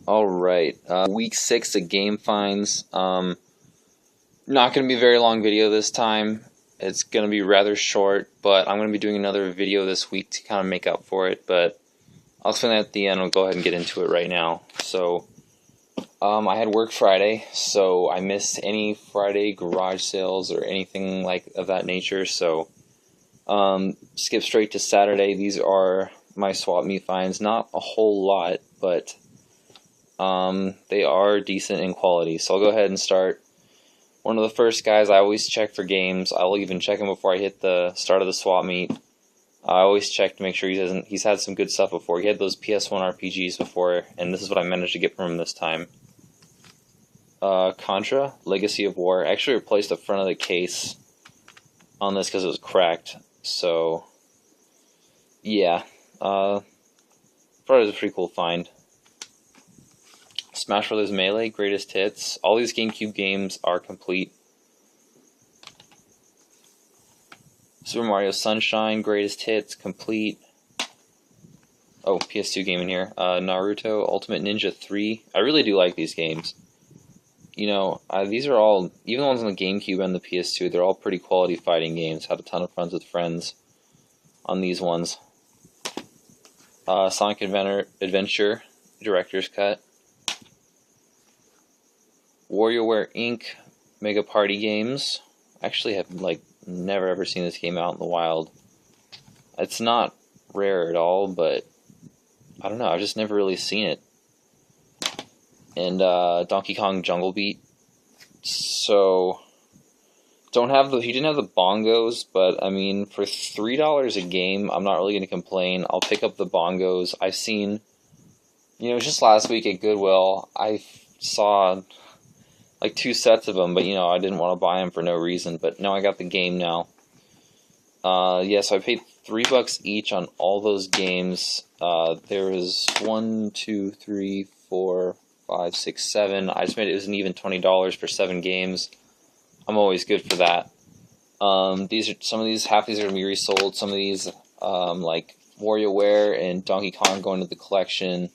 Alright, week 6 of game finds. Not going to be a very long video this time. It's going to be rather short, but I'm going to be doing another video this week to kind of make up for it, but I'll explain that at the end. I'll go ahead and get into it right now. So, I had work Friday, so I missed any Friday garage sales or anything like of that nature, so skip straight to Saturday. These are my swap meet finds. Not a whole lot, but they are decent in quality. So I'll go ahead and start. One of the first guys I always check for games. I'll even check him before I hit the start of the swap meet. I always check to make sure he's had some good stuff before. He had those PS1 RPGs before, and this is what I managed to get from him this time. Contra, Legacy of War. I actually replaced the front of the case on this because it was cracked. So, yeah. Thought it was a pretty cool find. Smash Bros. Melee, Greatest Hits. All these GameCube games are complete. Super Mario Sunshine, Greatest Hits, complete. Oh, PS2 game in here. Naruto, Ultimate Ninja 3. I really do like these games. You know, these are all, even the ones on the GameCube and the PS2, they're all pretty quality fighting games. Had a ton of fun with friends on these ones. Sonic Adventure, Director's Cut. WarioWare Inc. Mega Party Games. I actually have never ever seen this game out in the wild. It's not rare at all, but I don't know, I've just never really seen it. And Donkey Kong Jungle Beat. So he didn't have the bongos, but I mean, for $3 a game, I'm not really gonna complain. I'll pick up the bongos. I've seen, just last week at Goodwill, I saw like 2 sets of them, but I didn't want to buy them for no reason. But now I got the game now. Yeah, so I paid $3 each on all those games. There was 1, 2, 3, 4, 5, 6, 7. I just made it was an even $20 for 7 games. I'm always good for that. Half of these are gonna be resold. Some of these, like WarioWare and Donkey Kong, going to the collection.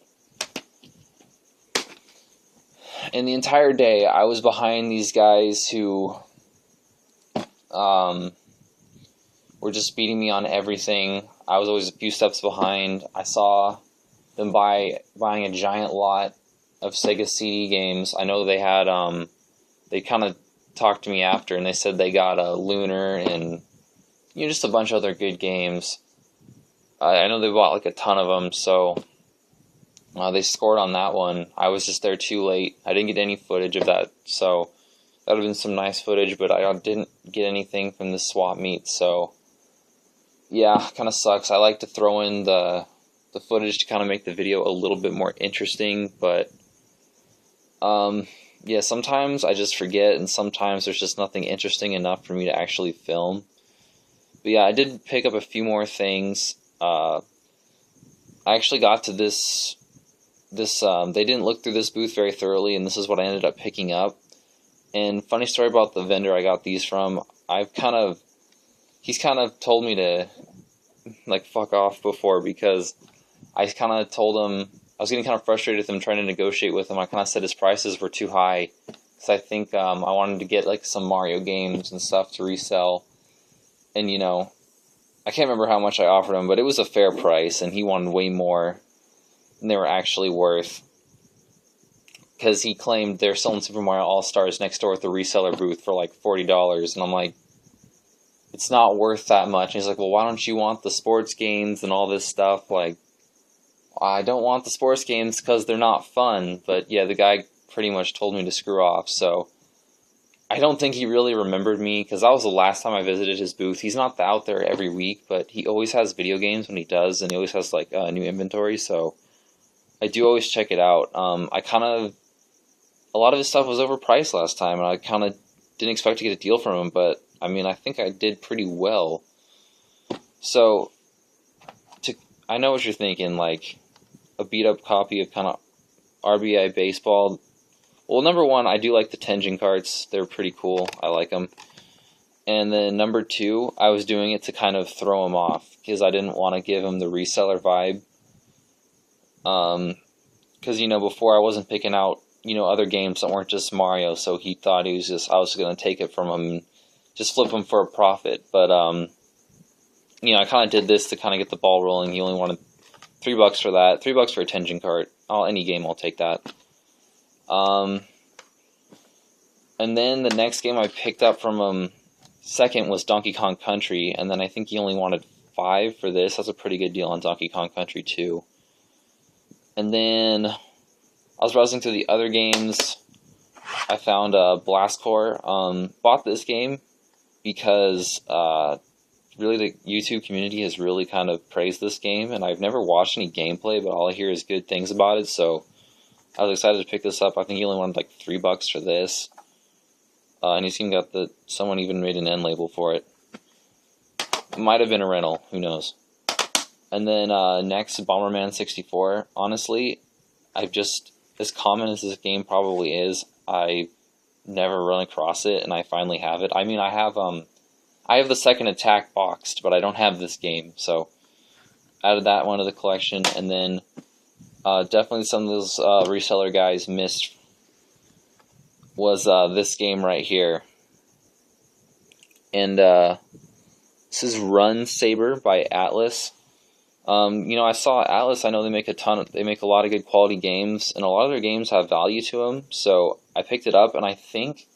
And the entire day, I was behind these guys who were just beating me on everything. I was always a few steps behind. I saw them buying a giant lot of Sega CD games. I know they had, they kind of talked to me after, and they said they got a Lunar and, just a bunch of other good games. I know they bought like a ton of them, so they scored on that one. I was just there too late. I didn't get any footage of that, so that would have been some nice footage, but I didn't get anything from the swap meet, so yeah, kind of sucks. I like to throw in the footage to kind of make the video a little bit more interesting, but yeah, sometimes I just forget, and sometimes there's just nothing interesting enough for me to actually film. But yeah, I did pick up a few more things. I actually got to this, they didn't look through this booth very thoroughly, and this is what I ended up picking up. And funny story about the vendor I got these from, he's kind of told me to, fuck off before, because I kind of told him, I was getting kind of frustrated with him trying to negotiate with him. I kind of said his prices were too high, because I think I wanted to get, some Mario games and stuff to resell. And, I can't remember how much I offered him, but it was a fair price, and he wanted way more than they were actually worth, because he claimed they're selling Super Mario All-Stars next door at the reseller booth for $40, and I'm like, it's not worth that much. And he's like, well, why don't you want the sports games and all this stuff? I don't want the sports games because they're not fun. But yeah, the guy pretty much told me to screw off, so I don't think he really remembered me, because that was the last time I visited his booth. He's not out there every week, but he always has video games when he does, and he always has new inventory, so I do always check it out. A lot of his stuff was overpriced last time, and I kind of didn't expect to get a deal from him, but I mean, I think I did pretty well. So, I know what you're thinking, a beat-up copy of kind of RBI baseball. Well, number one, I do like the Tenjin carts. They're pretty cool. I like them. And then number 2, I was doing it to kind of throw him off, because I didn't want to give him the reseller vibe. because, you know, before I wasn't picking out, you know, other games that weren't just Mario, so he thought I was going to take it from him and just flip him for a profit. But, you know, I kind of did this to kind of get the ball rolling. He only wanted $3 for that. $3 for a Tengen cart. Any game, I'll take that. And then the next game I picked up from him second was Donkey Kong Country, and then I think he only wanted $5 for this. That's a pretty good deal on Donkey Kong Country 2. And then I was browsing through the other games. I found Blast Corps. Bought this game because really the YouTube community has really kind of praised this game, and I've never watched any gameplay, but all I hear is good things about it, so I was excited to pick this up. I think he only wanted like $3 for this. And he's even got someone even made an end label for it. It might have been a rental, who knows. And then next, Bomberman 64. Honestly, I've just, as common as this game probably is, I've never run across it, and I finally have it. I mean, I have the second attack boxed, but I don't have this game, so added that one to the collection. And then definitely some of those reseller guys missed was this game right here. And this is Run Saber by Atlas. You know, I saw Atlas. I know they make a lot of good quality games, and a lot of their games have value to them. So I picked it up, and I think,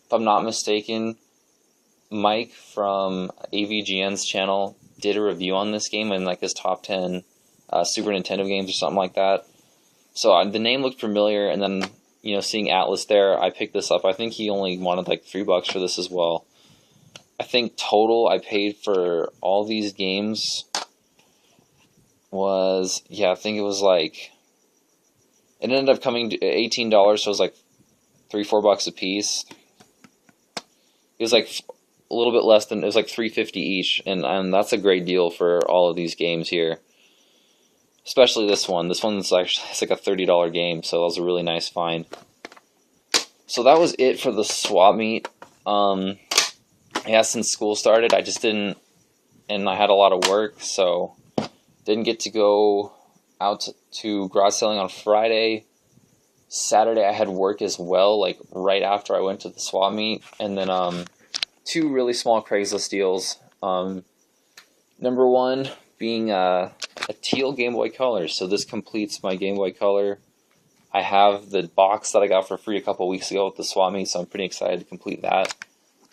if I'm not mistaken, Mike from AVGN's channel did a review on this game in like his top 10 Super Nintendo games or something like that. So the name looked familiar, and then, you know, seeing Atlas there, I picked this up. I think he only wanted like $3 for this as well. I think total I paid for all these games was, yeah, I think it was like, it ended up coming to $18, so it was like $3-4 a piece. It was like a little bit less than, it was like $3.50 each, and that's a great deal for all of these games here. Especially this one. This one's actually, it's like a $30 game, so that was a really nice find. So that was it for the swap meet. Yeah, since school started, I just didn't, and I had a lot of work, so didn't get to go out to garage selling on Friday. Saturday I had work as well, like right after I went to the swap meet, and then 2 really small Craigslist deals. Number one being a teal Game Boy Color, so this completes my Game Boy Color. I have the box that I got for free a couple weeks ago with the swap meet, so I'm pretty excited to complete that.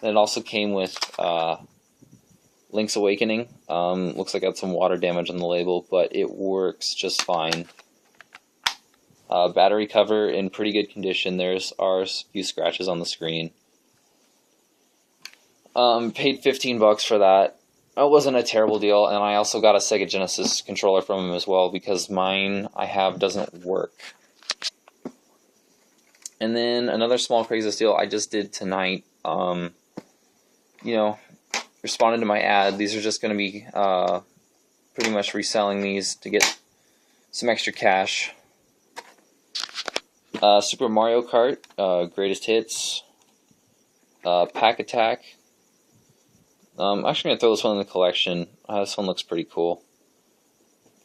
And it also came with Link's Awakening. Looks like it had some water damage on the label, but it works just fine. Battery cover in pretty good condition. There's a few scratches on the screen. Paid $15 for that. It wasn't a terrible deal, and I also got a Sega Genesis controller from him as well, because mine I have doesn't work. And then another small Craigslist deal I just did tonight. You know, responded to my ad. These are just going to be pretty much reselling these to get some extra cash. Super Mario Kart, Greatest Hits, Pack Attack. I'm actually going to throw this one in the collection. This one looks pretty cool.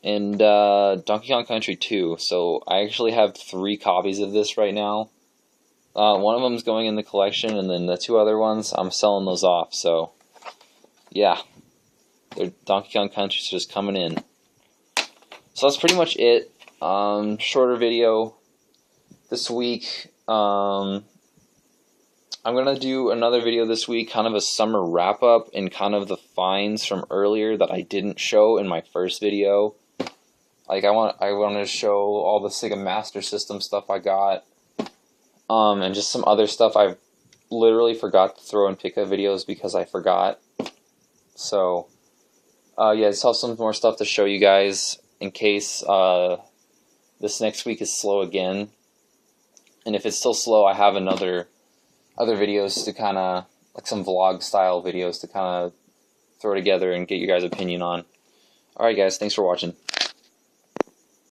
And Donkey Kong Country 2. So I actually have 3 copies of this right now. One of them is going in the collection, and then the 2 other ones, I'm selling those off. So, yeah. Donkey Kong Country's just coming in. So that's pretty much it. Shorter video this week. I'm going to do another video this week, kind of a summer wrap-up, and kind of the finds from earlier that I didn't show in my first video. Like, I want to show all the Sega Master System stuff I got, and just some other stuff I literally forgot to throw in pickup videos because I forgot. So, yeah, I just have some more stuff to show you guys in case this next week is slow again. And if it's still slow, I have other videos to kind of, like some vlog style videos to kind of throw together and get your guys' opinion on. Alright guys, thanks for watching.